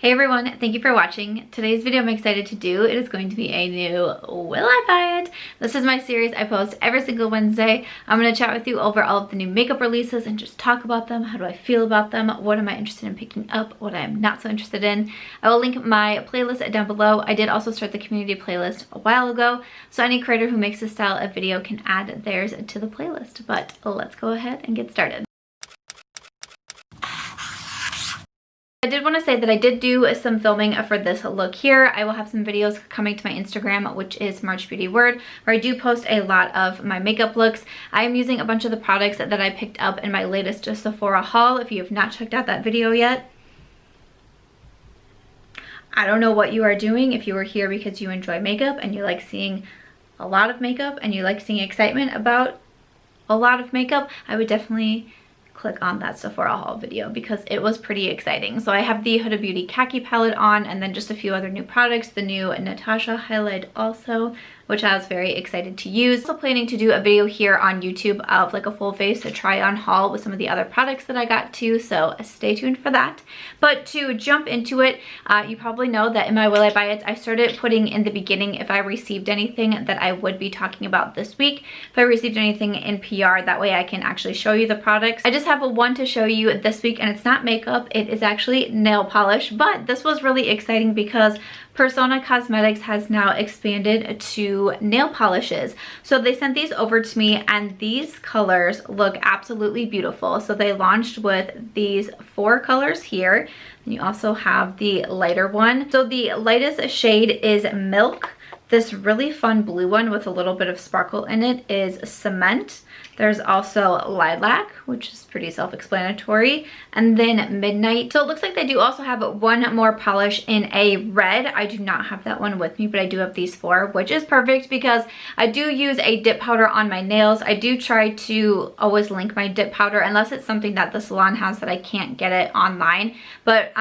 Hey everyone, thank you for watching. Today's video I'm excited to do. It is going to be a new Will I Buy It? This is my series I post every single Wednesday. I'm going to chat with you over all of the new makeup releases and just talk about them. How do I feel about them? What am I interested in picking up? What I'm not so interested in? I will link my playlist down below. I did also start the community playlist a while ago, so any creator who makes this style of video can add theirs to the playlist. But let's go ahead and get started. I did want to say that I did do some filming for this look here. I will have some videos coming to my Instagram, which is March Beauty Word, where I do post a lot of my makeup looks. I am using a bunch of the products that I picked up in my latest Sephora haul. If you have not checked out that video yet, I don't know what you are doing. If you are here because you enjoy makeup and you like seeing a lot of makeup and you like seeing excitement about a lot of makeup, I would definitely click on that Sephora haul video because it was pretty exciting. So I have the Huda Beauty khaki palette on, and then just a few other new products. The new Natasha highlight also, which I was very excited to use. Also planning to do a video here on YouTube of like a full face try on haul with some of the other products that I got too, so stay tuned for that. But to jump into it, you probably know that in my Will I Buy It, I started putting in the beginning if I received anything that I would be talking about this week. If I received anything in PR, that way I can actually show you the products. I just have one to show you this week, and it's not makeup, it is actually nail polish. But this was really exciting because Persona Cosmetics has now expanded to nail polishes. So they sent these over to me, and these colors look absolutely beautiful. So they launched with these 4 colors here. And you also have the lighter one. So the lightest shade is Milk. This really fun blue one with a little bit of sparkle in it is Cement. There's also Lilac, which is pretty self-explanatory, and then Midnight. So it looks like they do also have one more polish in a red. I do not have that one with me, but I do have these 4, which is perfect because I do use a dip powder on my nails. I do try to always link my dip powder unless it's something that the salon has that I can't get it online. But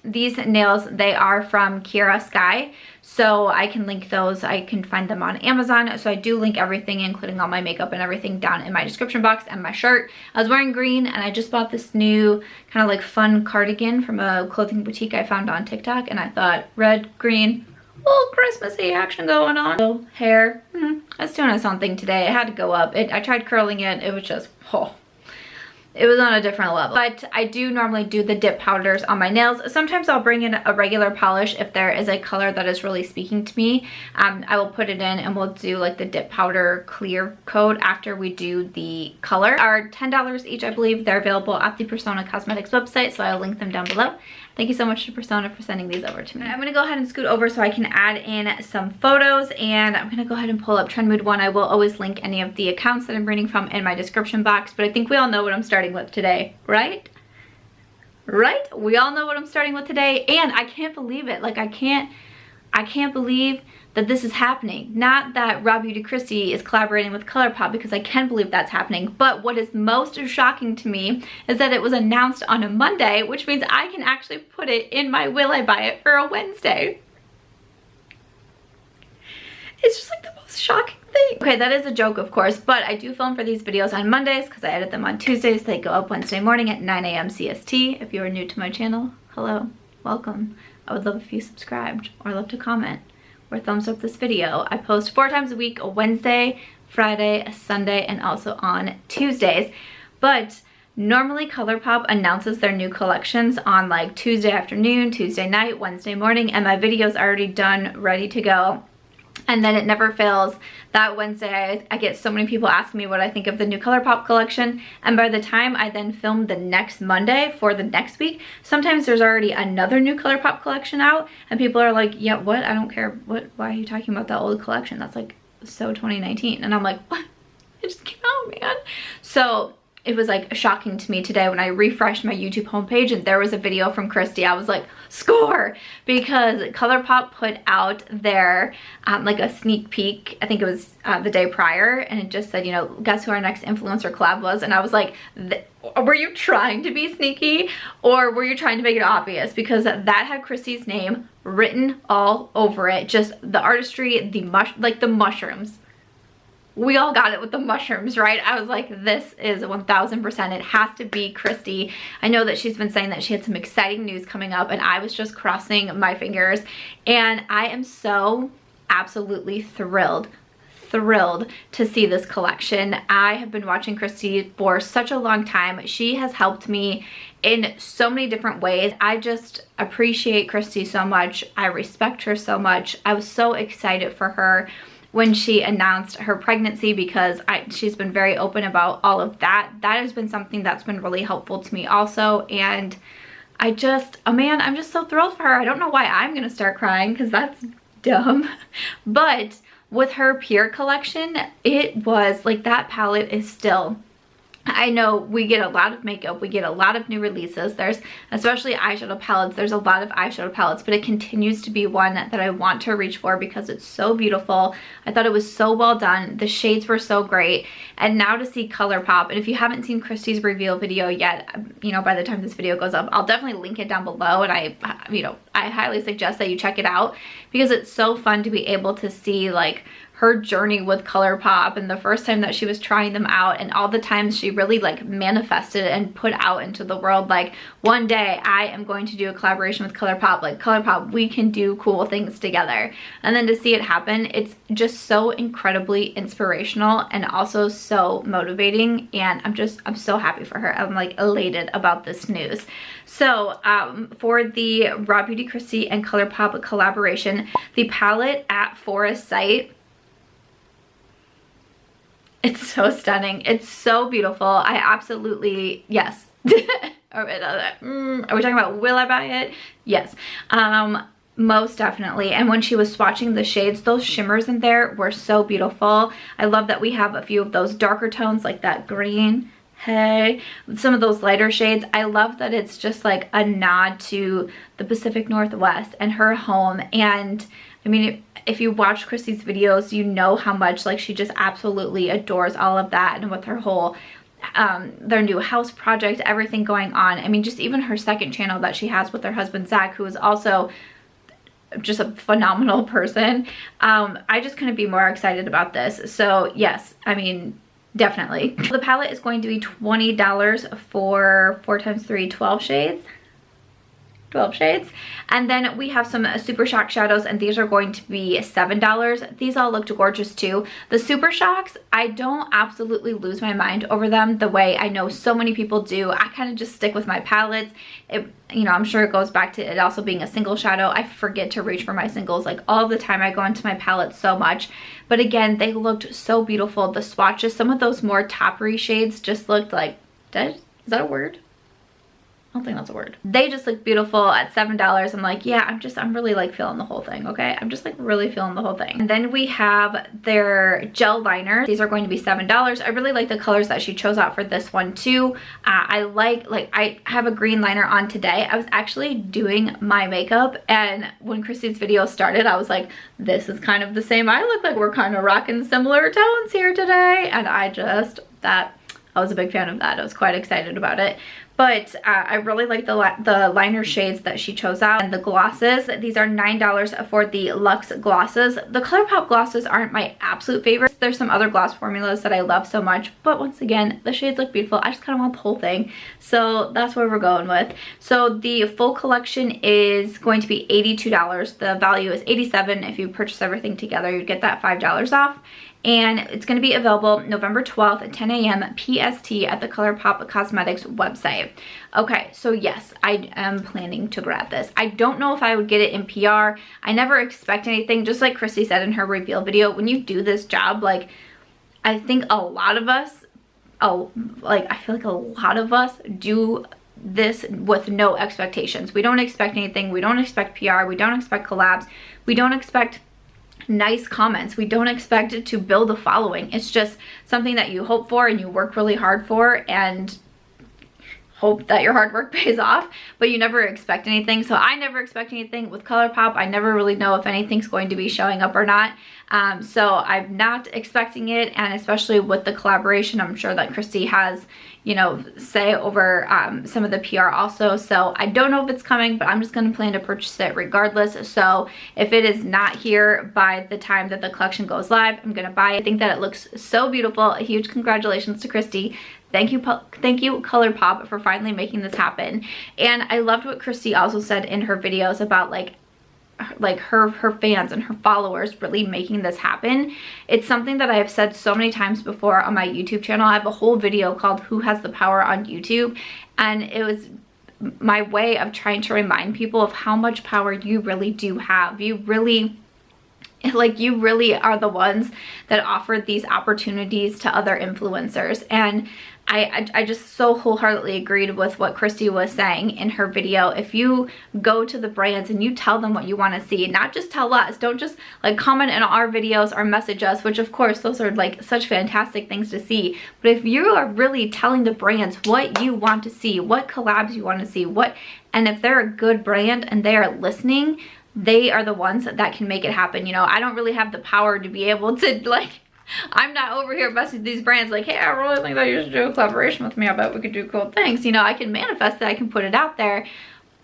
these nails, they are from Kira Sky, so I can link those. I can find them on Amazon. So I do link everything, including all my makeup and everything, down in my description box, and my shirt. I was wearing green, and I just bought this new kind of like fun cardigan from a clothing boutique I found on TikTok, and I thought red, green, little Christmassy action going on. So hair, I was doing its own thing today. It had to go up. I tried curling it. It was just, it was on a different level. But I do normally do the dip powders on my nails. Sometimes I'll bring in a regular polish if there is a color that is really speaking to me. I will put it in, and we'll do like the dip powder clear coat after we do the color. Are $10 each, I believe. They're available at the Persona Cosmetics website, so I'll link them down below. Thank you so much to Persona for sending these over to me. I'm gonna go ahead and scoot over so I can add in some photos, and I'm gonna go ahead and pull up TrendMood 1. I will always link any of the accounts that I'm reading from in my description box, but I think we all know what I'm starting with today, right? Right? We all know what I'm starting with today, and I can't believe it. Like, I can't believe that this is happening. Not that Rawbeautykristi is collaborating with Colourpop, because I can believe that's happening, but what is most shocking to me is that it was announced on a Monday, which means I can actually put it in my Will I Buy It for a Wednesday. It's just like the most shocking thing. Okay, that is a joke, of course, but I do film for these videos on Mondays because I edit them on Tuesdays. They go up Wednesday morning at 9 a.m. CST. If you are new to my channel, hello, welcome. I would love if you subscribed or love to comment or thumbs up this video. I post 4 times a week, a Wednesday, Friday, a Sunday, and also on Tuesdays. But normally Colourpop announces their new collections on like Tuesday afternoon, Tuesday night, Wednesday morning, and my video's already done, ready to go. And then it never fails. That Wednesday, I get so many people asking me what I think of the new Colourpop collection. And by the time I then film the next Monday for the next week, sometimes there's already another new Colourpop collection out. And people are like, yeah, what? I don't care. What? Why are you talking about that old collection? That's like so 2019. And I'm like, what? It just came out, man. So it was like shocking to me today when I refreshed my YouTube homepage and there was a video from Kristi. I was like, score! Because Colourpop put out their like a sneak peek. I think it was the day prior, and it just said, you know, guess who our next influencer collab was? And I was like, were you trying to be sneaky, or were you trying to make it obvious? Because that had Kristi's name written all over it. Just the artistry, the mushrooms. we all got it with the mushrooms, right? I was like, this is 1000%. It has to be Kristi. I know that she's been saying that she had some exciting news coming up, and I was just crossing my fingers. And I am so absolutely thrilled to see this collection. I have been watching Kristi for such a long time. She has helped me in so many different ways. I just appreciate Kristi so much. I respect her so much. I was so excited for her when she announced her pregnancy because she's been very open about all of that. That has been something that's been really helpful to me also. And I'm just so thrilled for her. I don't know why I'm gonna start crying because that's dumb. But with her Pure collection, it was like, that palette is still, I know we get a lot of makeup, we get a lot of new releases, there's especially eyeshadow palettes, there's a lot of eyeshadow palettes, but it continues to be one that I want to reach for because it's so beautiful. I thought it was so well done, the shades were so great, and now to see Colourpop, and if you haven't seen Kristi's reveal video yet, you know, by the time this video goes up, I'll definitely link it down below, and I highly suggest that you check it out because it's so fun to be able to see like her journey with Colourpop and the first time that she was trying them out and all the times she really like manifested and put out into the world like, one day I am going to do a collaboration with Colourpop, like Colourpop, we can do cool things together. And then to see it happen, it's just so incredibly inspirational and also so motivating, and I'm so happy for her. I'm like elated about this news. So for the Rawbeautykristi and Colourpop collaboration, the palette at Forest Sight, it's so stunning. It's so beautiful. I absolutely, yes. Are we talking about will I buy it? Yes. Most definitely. And when she was swatching the shades, those shimmers in there were so beautiful. I love that we have a few of those darker tones like that green. Hey, some of those lighter shades. I love that it's just like a nod to the Pacific Northwest and her home. And I mean, if you watch Kristi's videos, you know how much like she just absolutely adores all of that, and with her whole their new house project, everything going on. I mean, just even her second channel that she has with her husband Zach, who is also just a phenomenal person. I just couldn't be more excited about this. So yes, I mean, definitely. The palette is going to be $20 for 4x3, 12 shades. 12 shades. And then we have some Super Shock shadows, and these are going to be $7. These all looked gorgeous too. The Super Shocks, I don't absolutely lose my mind over them the way I know so many people do. I kind of just stick with my palettes. You know, I'm sure it goes back to it also being a single shadow. I forget to reach for my singles like all the time. I go into my palette so much. But again, they looked so beautiful. The swatches, some of those more toppery shades just looked like, is that a word? I don't think that's a word. They just look beautiful at $7. I'm like, yeah, I'm really like feeling the whole thing, okay? I'm just like really feeling the whole thing. And then we have their gel liner. These are going to be $7. I really like the colors that she chose out for this one too. I have a green liner on today. I was actually doing my makeup, and when Kristi's video started, I was like, this is kind of the same. I look like we're kind of rocking similar tones here today. And I was a big fan of that. I was quite excited about it. But I really like the liner shades that she chose out. And the glosses, these are $9 for the Luxe glosses. The Colourpop glosses aren't my absolute favorite. There's some other gloss formulas that I love so much. But once again, the shades look beautiful. I just kind of want the whole thing. So that's where we're going with. So the full collection is going to be $82. The value is $87. If you purchase everything together, you get that $5 off. And it's going to be available November 12th at 10 a.m. PST at the Colourpop Cosmetics website. Okay, so yes, I am planning to grab this. I don't know if I would get it in PR. I never expect anything. Just like Kristi said in her reveal video, when you do this job, like, I think a lot of us, I feel like a lot of us do this with no expectations. We don't expect anything. We don't expect PR. We don't expect collabs. We don't expect nice comments. We don't expect it to build a following. It's just something that you hope for and you work really hard for, and hope that your hard work pays off, but you never expect anything. So I never expect anything with Colourpop. I never really know if anything's going to be showing up or not. So I'm not expecting it, and especially with the collaboration, I'm sure that Kristi has, you know, say over some of the PR also. So I don't know if it's coming, but I'm just going to plan to purchase it regardless. So if it is not here by the time that the collection goes live, I'm going to buy it. I think that it looks so beautiful. A huge congratulations to Kristi. Thank you Colourpop for finally making this happen. And I loved what Kristi also said in her videos about like her fans and her followers really making this happen. It's something that I have said so many times before on my YouTube channel. I have a whole video called Who Has the Power on YouTube, and it was my way of trying to remind people of how much power you really do have. You really are the ones that offer these opportunities to other influencers. And I just so wholeheartedly agreed with what Kristi was saying in her video. If you go to the brands and you tell them what you want to see, not just tell us, don't just like comment in our videos or message us, which of course those are like such fantastic things to see. But if you are really telling the brands what you want to see, what collabs you want to see, and if they're a good brand and they are listening, they are the ones that can make it happen. You know, I don't really have the power to be able to like, I'm not over here messaging these brands like, hey, I really think that you should do a collaboration with me. I bet we could do cool things. You know, I can manifest it, I can put it out there.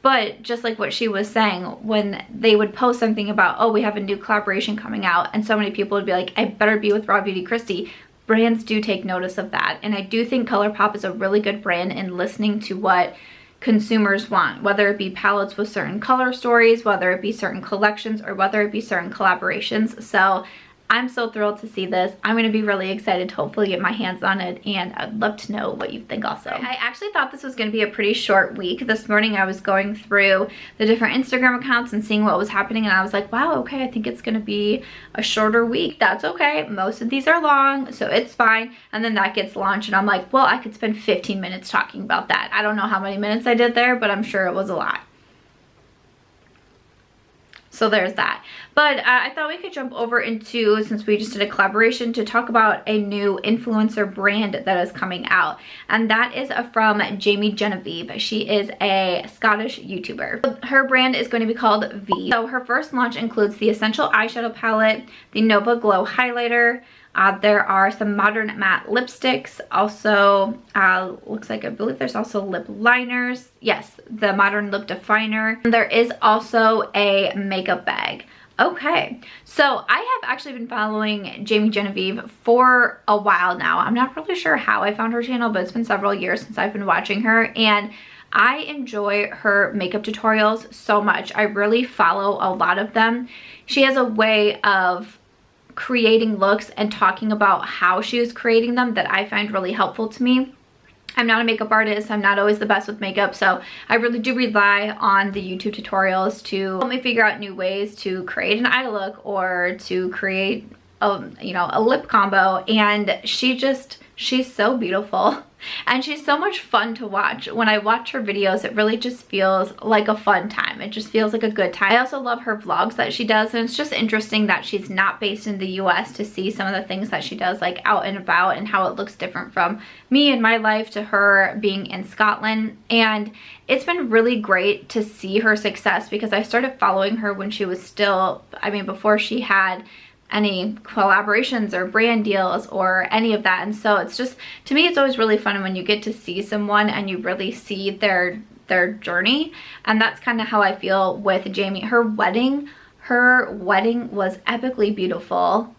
But just like what she was saying, when they would post something about, oh, we have a new collaboration coming out, and so many people would be like, I better be with Rawbeautykristi. Brands do take notice of that. And I do think Colourpop is a really good brand in listening to what consumers want, whether it be palettes with certain color stories, whether it be certain collections, or whether it be certain collaborations. So I'm so thrilled to see this. I'm going to be really excited to hopefully get my hands on it, and I'd love to know what you think also. I actually thought this was going to be a pretty short week. This morning I was going through the different Instagram accounts and seeing what was happening, and I was like, wow, okay, I think it's going to be a shorter week. That's okay. Most of these are long, so it's fine. And then that gets launched, and I'm like, well, I could spend 15 minutes talking about that. I don't know how many minutes I did there, but I'm sure it was a lot. So there's that. But I thought we could jump over into, since we just did a collaboration, to talk about a new influencer brand that is coming out. And that is from Jamie Genevieve. She is a Scottish YouTuber. Her brand is going to be called Vieve. So her first launch includes the Essential Eyeshadow Palette, the Nova Glow Highlighter. There are some modern matte lipsticks. Also, looks like, I believe there's also lip liners. Yes, the modern lip definer. And there is also a makeup bag. Okay, so I have actually been following Jamie Genevieve for a while now. I'm not really sure how I found her channel, but it's been several years since I've been watching her, and I enjoy her makeup tutorials so much. I really follow a lot of them. She has a way of creating looks and talking about how she is creating them that I find really helpful to me. I'm not a makeup artist. I'm not always the best with makeup, so I really do rely on the YouTube tutorials to help me figure out new ways to create an eye look or to create a lip combo. And she's so beautiful. And she's so much fun to watch. When I watch her videos, it really just feels like a fun time. It just feels like a good time. I also love her vlogs that she does, and it's just interesting that she's not based in the US to see some of the things that she does like out and about, and how it looks different from me and my life to her being in Scotland. And it's been really great to see her success, because I started following her when she was still, I mean, before she had any collaborations or brand deals or any of that. And so it's just, to me, it's always really fun when you get to see someone and you really see their journey. And that's kind of how I feel with Jamie. Her wedding was epically beautiful.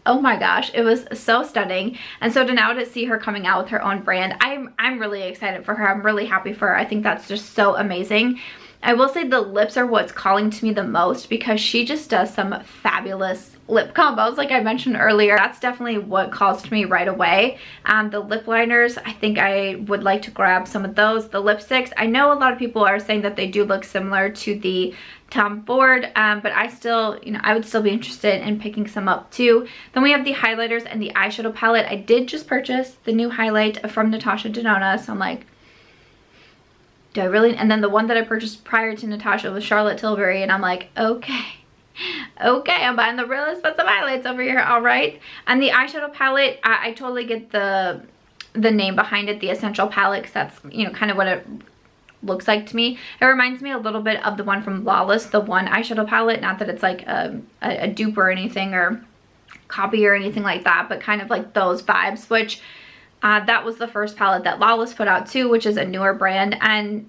Oh my gosh, it was so stunning. And so to see her coming out with her own brand, I'm really excited for her. I'm really happy for her. I think that's just so amazing. I will say the lips are what's calling to me the most, because she just does some fabulous lip combos like I mentioned earlier. That's definitely what calls to me right away. The lip liners, I think I would like to grab some of those. The lipsticks, I know a lot of people are saying that they do look similar to the Tom Ford, but I still, I would still be interested in picking some up too. Then we have the highlighters and the eyeshadow palette. I did just purchase the new highlight from Natasha Denona, so I'm like, do I really? And then the one that I purchased prior to Natasha was Charlotte Tilbury, and I'm like, okay, I'm buying the real expensive highlights over here, all right? And the eyeshadow palette, I totally get the the name behind it, the Essential Palette, because that's, you know, kind of what it looks like to me. It reminds me a little bit of the one from Lawless, the one eyeshadow palette. Not that it's like a dupe or anything, or copy or anything like that, but kind of like those vibes, which that was the first palette that Lawless put out too, which is a newer brand, and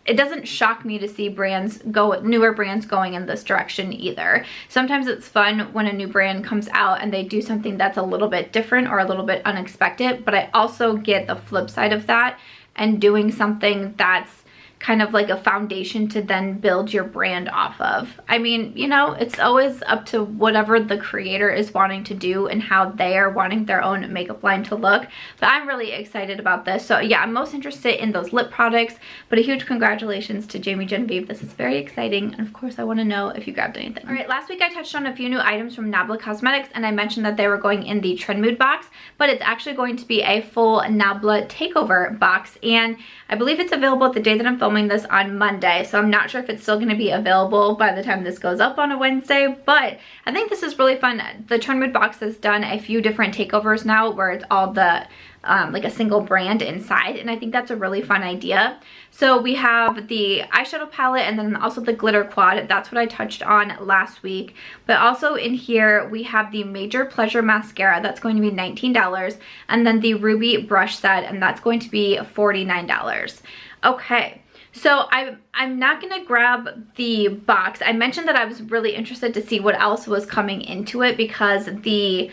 it doesn't shock me to see newer brands going in this direction either. Sometimes it's fun when a new brand comes out and they do something that's a little bit different or a little bit unexpected, but I also get the flip side of that, and doing something that's kind of like a foundation to then build your brand off of. I mean, you know, it's always up to whatever the creator is wanting to do and how they are wanting their own makeup line to look. But I'm really excited about this. So yeah, I'm most interested in those lip products, but a huge congratulations to Jamie Genevieve. This is very exciting. And of course, I want to know if you grabbed anything. All right, last week I touched on a few new items from Nabla Cosmetics, and I mentioned that they were going in the TrendMood box, but it's actually going to be a full Nabla takeover box. And I believe it's available the day that I'm filming this on Monday, so I'm not sure if it's still going to be available by the time this goes up on a Wednesday, but I think this is really fun. The TrendMood box has done a few different takeovers now where it's all the like a single brand inside, and I think that's a really fun idea. So we have the eyeshadow palette and then also the glitter quad. That's what I touched on last week. But also in here we have the Major Pleasure mascara. That's going to be $19, and then the Ruby brush set, and that's going to be $49. Okay. So I'm not going to grab the box. I mentioned that I was really interested to see what else was coming into it, because the,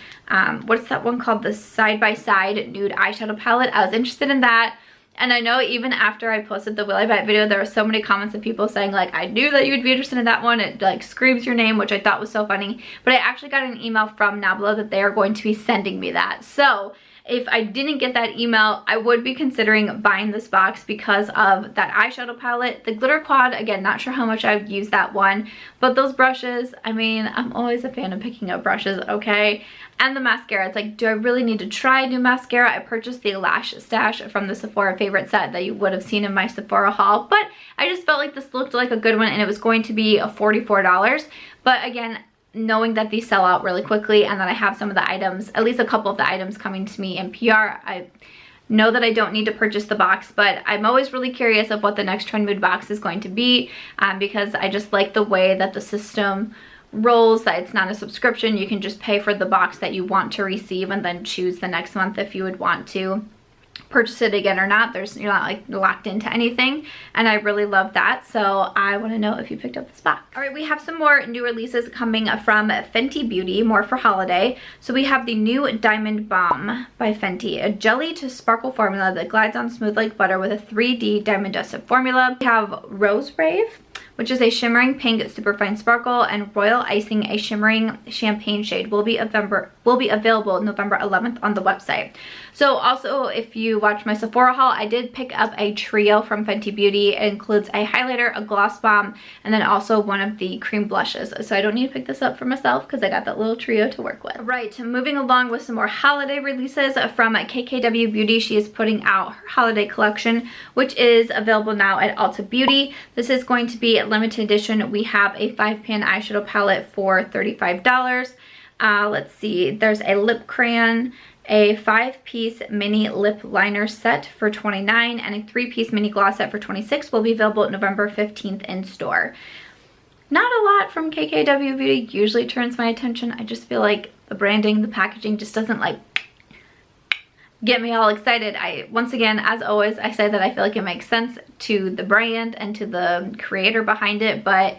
what's that one called? The Side by Side Nude Eyeshadow Palette. I was interested in that. And I know even after I posted the Will I Buy It video, there were so many comments of people saying like, I knew that you'd be interested in that one. It like screams your name, which I thought was so funny. But I actually got an email from Nabla that they are going to be sending me that. So if I didn't get that email, I would be considering buying this box because of that eyeshadow palette. The glitter quad, again, not sure how much I've used that one, but those brushes, I mean, I'm always a fan of picking up brushes, okay? And the mascara, it's like, do I really need to try new mascara? I purchased the Lash Stash from the Sephora favorite set that you would have seen in my Sephora haul, but I just felt like this looked like a good one, and it was going to be $44. But again, knowing that these sell out really quickly and that I have some of the items, at least a couple of the items coming to me in PR, I know that I don't need to purchase the box, but I'm always really curious of what the next TrendMood box is going to be, because I just like the way that the system rolls, that it's not a subscription. You can just pay for the box that you want to receive and then choose the next month if you would want to purchase it again or not. You're not like locked into anything, and I really love that. So I want to know if you picked up this box. All right, we have some more new releases coming from Fenty Beauty, more for holiday. So we have the new Diamond Balm by Fenty, a jelly to sparkle formula that glides on smooth like butter with a 3D diamond dusted formula. We have Rose Rave, which is a shimmering pink superfine sparkle, and Royal Icing, a shimmering champagne shade, will be available November 11th on the website. So also, if you watch my Sephora haul, I did pick up a trio from Fenty Beauty. It includes a highlighter, a gloss bomb, and then also one of the cream blushes. So I don't need to pick this up for myself because I got that little trio to work with. Right, moving along with some more holiday releases from KKW Beauty. She is putting out her holiday collection, which is available now at Ulta Beauty. This is going to be limited edition. We have a 5-pan eyeshadow palette for $35. Let's see, there's a lip crayon, a 5-piece mini lip liner set for $29, and a 3-piece mini gloss set for $26 will be available November 15th in store. Not a lot from KKW Beauty usually turns my attention. I just feel like the branding, the packaging just doesn't like get me all excited. Once again, as always, I say that I feel like it makes sense to the brand and to the creator behind it, but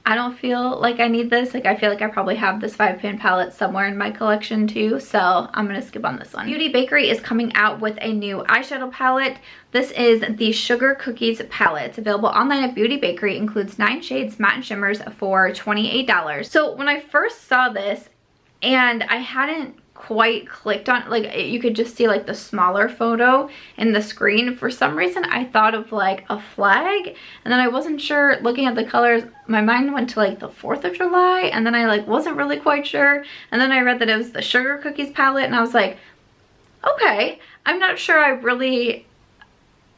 I don't feel like I need this. Like, I feel like I probably have this 5-pan palette somewhere in my collection too, so I'm gonna skip on this one. Beauty Bakerie is coming out with a new eyeshadow palette. This is the Sugar Cookies palette. It's available online at Beauty Bakerie. It includes 9 shades, matte and shimmers for $28. So when I first saw this, and I hadn't quite clicked on, like, you could just see like the smaller photo in the screen. For some reason I thought of like a flag, and then I wasn't sure. Looking at the colors, my mind went to like the 4th of July, and then I like wasn't really quite sure, and then I read that it was the Sugar Cookies palette, and I was like, okay, I'm not sure I really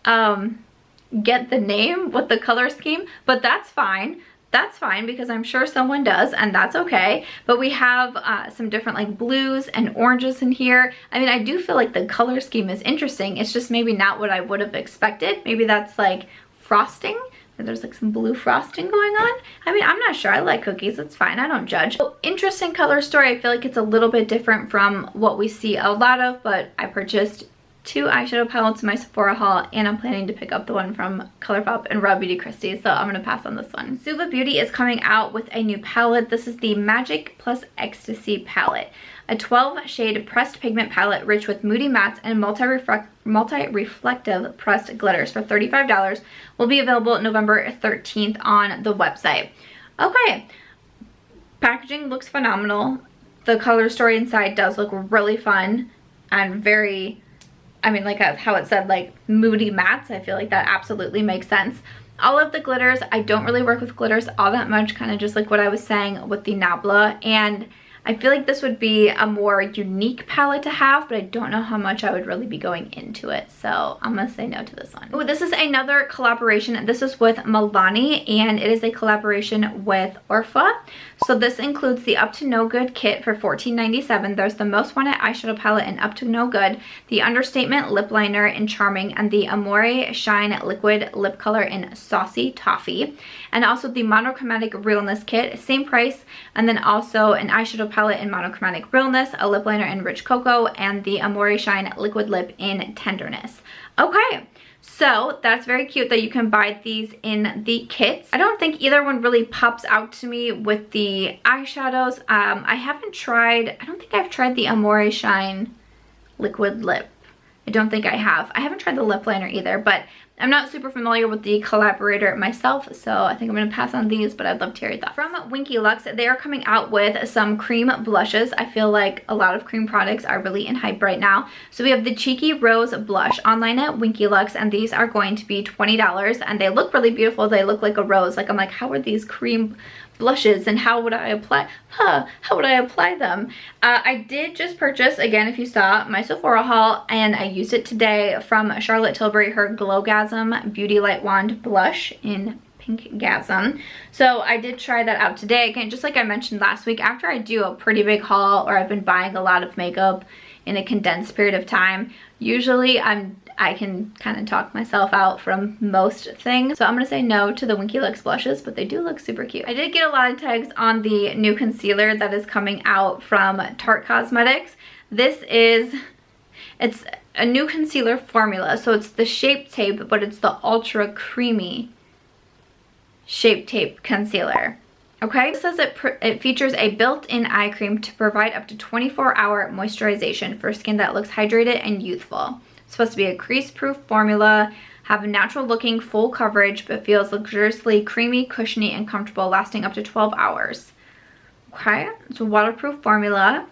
get the name with the color scheme, but that's fine. that's fine because I'm sure someone does, and that's okay. But we have some different like blues and oranges in here. I mean, I do feel like the color scheme is interesting. It's just maybe not what I would have expected. Maybe that's like frosting. There's like some blue frosting going on. I mean, I'm not sure. I like cookies. It's fine. I don't judge. So, interesting color story. I feel like it's a little bit different from what we see a lot of, but I purchased 2 eyeshadow palettes in my Sephora haul, and I'm planning to pick up the one from Colourpop and Rawbeautykristi, so I'm going to pass on this one. Suva Beauty is coming out with a new palette. This is the Magic plus Ecstasy palette. A 12-shade pressed pigment palette rich with moody mattes and multi-reflective pressed glitters for $35 will be available November 13th on the website. Okay, packaging looks phenomenal. The color story inside does look really fun and very, I mean, like how it said, like moody mattes. I feel like that absolutely makes sense. All of the glitters, I don't really work with glitters all that much, kind of just like what I was saying with the Nabla, and I feel like this would be a more unique palette to have, but I don't know how much I would really be going into it, so I'm gonna say no to this one. Oh, this is another collaboration. This is with Milani, and it is a collaboration with Ourfa. So this includes the Up to No Good kit for $14.97. There's the Most Wanted eyeshadow palette in Up to No Good, the Understatement lip liner in Charming, and the Amore Shine liquid lip color in Saucy Toffee, and also the Monochromatic Realness kit, same price, and then also an eyeshadow palette in Monochromatic Realness, a lip liner in Rich Cocoa, and the Amore Shine liquid lip in Tenderness. Okay, so that's very cute that you can buy these in the kits. I don't think either one really pops out to me with the eyeshadows. I don't think I've tried the Amore Shine liquid lip. I don't think I have. I haven't tried the lip liner either, but I'm not super familiar with the collaborator myself, so I think I'm going to pass on these, but I'd love to hear your thoughts. From Winky Lux, they are coming out with some cream blushes. I feel like a lot of cream products are really in hype right now. So we have the Cheeky Rose Blush online at Winky Lux, and these are going to be $20, and they look really beautiful. They look like a rose. Like, I'm like, how are these cream blushes and how would I apply them? I did just purchase, again, if you saw my Sephora haul, and I used it today from Charlotte Tilbury, her Pinkgasm Beauty Light Wand blush in Pinkgasm. So I did try that out today. Again, just like I mentioned last week, after I do a pretty big haul or I've been buying a lot of makeup in a condensed period of time, usually I can kind of talk myself out from most things. So I'm going to say no to the Winky Lux blushes, but they do look super cute. I did get a lot of tags on the new concealer that is coming out from Tarte Cosmetics. It's a new concealer formula. So it's the Shape Tape, but it's the Ultra Creamy Shape Tape Concealer. Okay, it says it features a built-in eye cream to provide up to 24-hour moisturization for skin that looks hydrated and youthful. It's supposed to be a crease-proof formula, have a natural-looking full coverage, but feels luxuriously creamy, cushiony, and comfortable, lasting up to 12 hours. Okay, it's a waterproof formula.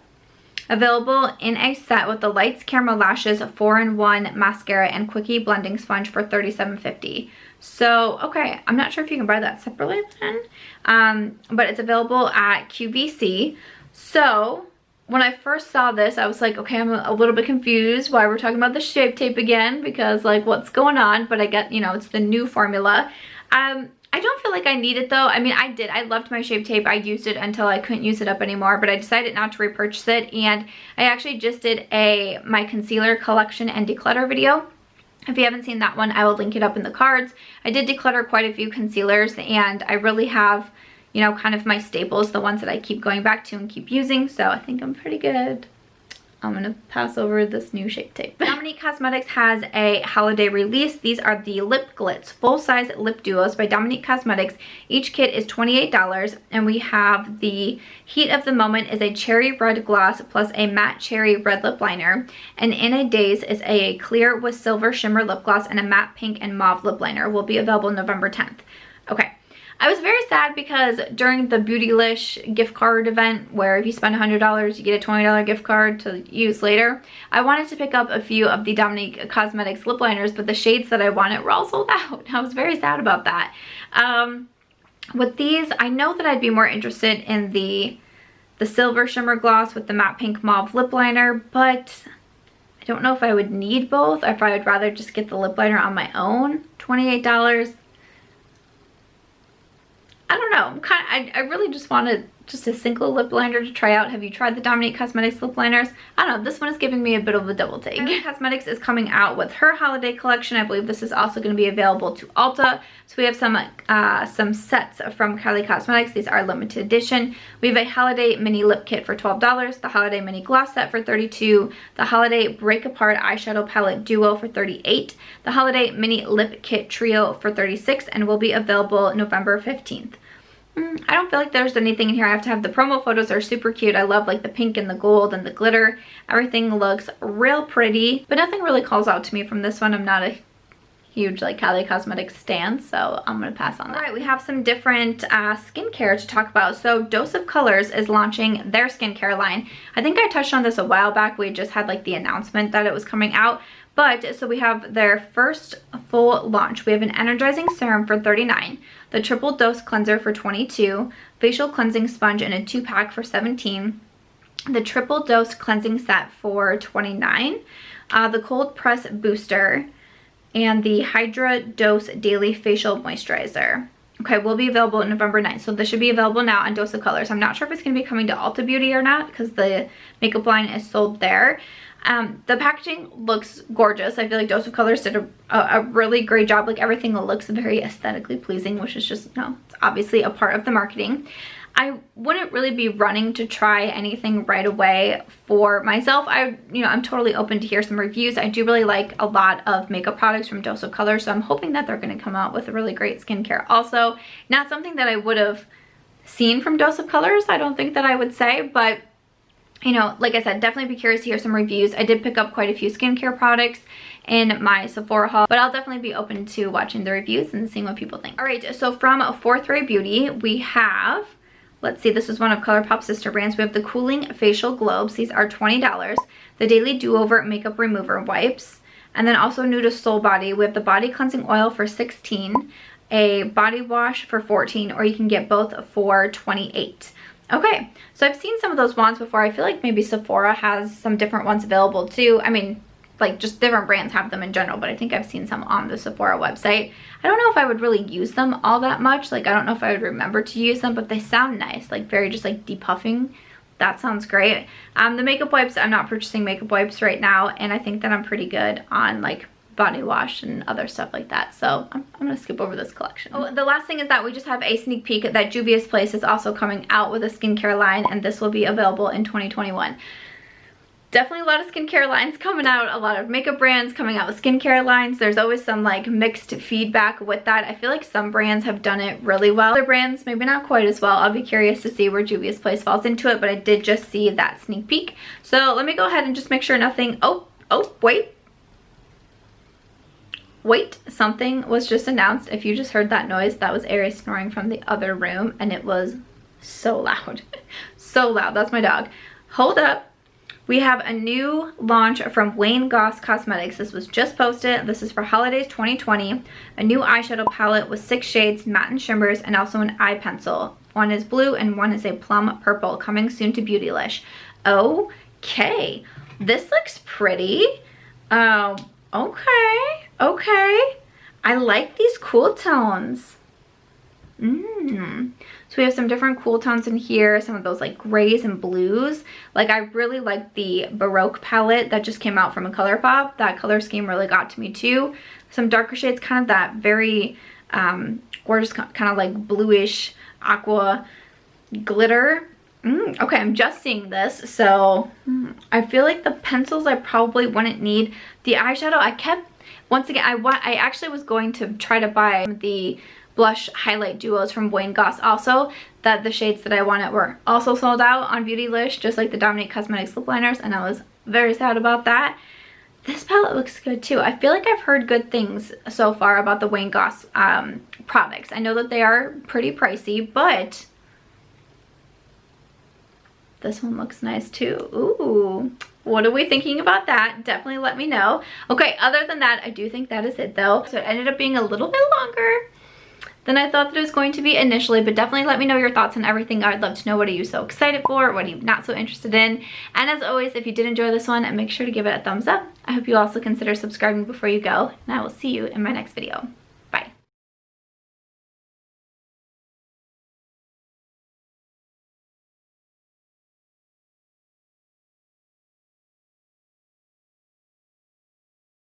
Available in a set with the Lights Camera Lashes 4-in-1 mascara and quickie blending sponge for $37.50. So, okay, I'm not sure if you can buy that separately then, but it's available at QVC. So, when I first saw this, I was like, okay, I'm a little bit confused why we're talking about the Shape Tape again, because like, what's going on? But I get, you know, it's the new formula. I don't feel like I need it though. I mean, I did. I loved my Shape Tape. I used it until I couldn't use it up anymore, but I decided not to repurchase it, and I actually just did my concealer collection and declutter video. If you haven't seen that one, I will link it up in the cards. I did declutter quite a few concealers, and I really have, you know, kind of my staples, the ones that I keep going back to and keep using, so I think I'm pretty good. I'm gonna pass over this new Shape Tape. Dominique Cosmetics has a holiday release. These are the Lip Glitz full-size lip duos by Dominique Cosmetics. Each kit is $28, and we have the Heat of the Moment is a cherry red gloss plus a matte cherry red lip liner, and In a Daze is a clear with silver shimmer lip gloss and a matte pink and mauve lip liner. Will be available November 10th. Okay. I was very sad because during the Beautylish gift card event, where if you spend $100, you get a $20 gift card to use later, I wanted to pick up a few of the Dominique Cosmetics lip liners, but the shades that I wanted were all sold out. I was very sad about that. With these, I know that I'd be more interested in the silver shimmer gloss with the matte pink mauve lip liner, but I don't know if I would need both, or if I would rather just get the lip liner on my own. $28. I don't know, I really just wanted just a single lip liner to try out. Have you tried the Dominique Cosmetics lip liners? I don't know, this one is giving me a bit of a double take. Dominique Cosmetics is coming out with her holiday collection. I believe this is also going to be available to Ulta. So we have some sets from Kylie Cosmetics. These are limited edition. We have a holiday mini lip kit for $12, the holiday mini gloss set for $32, the holiday break apart eyeshadow palette duo for $38, the holiday mini lip kit trio for $36, and will be available November 15th. I don't feel like there's anything in here I have to have. The promo photos are super cute. I love like the pink and the gold and the glitter. Everything looks real pretty, but nothing really calls out to me from this one. I'm not a huge like Kylie Cosmetics stan, so I'm gonna pass on that. All right, we have some different skincare to talk about. So Dose of Colors is launching their skincare line. I think I touched on this a while back. We just had like the announcement that it was coming out. But, so we have their first full launch. We have an energizing serum for $39, the triple dose cleanser for $22, facial cleansing sponge in a 2-pack for $17, the triple dose cleansing set for $29, the cold press booster, and the Hydra Dose Daily Facial Moisturizer. Okay, will be available November 9th. So this should be available now on Dose of Colors. I'm not sure if it's going to be coming to Ulta Beauty or not because the makeup line is sold there. The packaging looks gorgeous. I feel like Dose of Colors did a really great job. Like everything looks very aesthetically pleasing, which is just, you know, it's obviously a part of the marketing. I wouldn't really be running to try anything right away for myself. I'm totally open to hear some reviews. I do really like a lot of makeup products from Dose of Colors, so I'm hoping that they're going to come out with a really great skincare. Also, not something that I would have seen from Dose of Colors, I don't think that I would say, but you know, like I said, definitely be curious to hear some reviews. I did pick up quite a few skincare products in my Sephora haul, but I'll definitely be open to watching the reviews and seeing what people think. All right, so from Fourth Ray Beauty, we have, let's see, this is one of Colourpop's sister brands. We have the Cooling Facial Globes. These are $20. The Daily Do-Over Makeup Remover Wipes. And then also new to Soul Body, we have the Body Cleansing Oil for $16, a body wash for $14, or you can get both for $28. Okay, so I've seen some of those wands before. I feel like maybe Sephora has some different ones available too. I mean, like just different brands have them in general, but I think I've seen some on the Sephora website. I don't know if I would really use them all that much. Like, I don't know if I would remember to use them, but they sound nice, like very just like depuffing. That sounds great. The makeup wipes, I'm not purchasing makeup wipes right now, and I think that I'm pretty good on like body wash and other stuff like that, so I'm gonna skip over this collection. Oh, the last thing is that we just have a sneak peek that Juvia's Place is also coming out with a skincare line, and this will be available in 2021. Definitely a lot of skincare lines coming out, a lot of makeup brands coming out with skincare lines. There's always some like mixed feedback with that. I feel like some brands have done it really well. Other brands maybe not quite as well. I'll be curious to see where Juvia's Place falls into it, but I did just see that sneak peek. So let me go ahead and just make sure nothing, Wait, something was just announced. If you just heard that noise, that was Aries snoring from the other room, and it was so loud. So loud. That's my dog. Hold up. We have a new launch from Wayne Goss Cosmetics. This was just posted. This is for Holidays 2020. A new eyeshadow palette with 6 shades, matte and shimmers, and also an eye pencil. One is blue and one is a plum purple, coming soon to Beautylish. Okay. This looks pretty. Okay. I like these cool tones. So we have some different cool tones in here, some of those like grays and blues. Like, I really like the Baroque palette that just came out from a Colourpop. That color scheme really got to me too. Some darker shades, kind of that very gorgeous, kind of like bluish aqua glitter. Okay, I'm just seeing this, so I feel like the pencils I probably wouldn't need. The eyeshadow, once again, I actually was going to try to buy the blush highlight duos from Wayne Goss also, that the shades that I wanted were also sold out on Beautylish, just like the Dominique Cosmetics lip liners, and I was very sad about that. This palette looks good too. I feel like I've heard good things so far about the Wayne Goss products. I know that they are pretty pricey, but this one looks nice too. Ooh, what are we thinking about that? Definitely let me know. Okay, other than that, I do think that is it though. So it ended up being a little bit longer than I thought that it was going to be initially, but definitely let me know your thoughts on everything. I'd love to know, what are you so excited for? What are you not so interested in? And as always, if you did enjoy this one, make sure to give it a thumbs up. I hope you also consider subscribing before you go, and I will see you in my next video.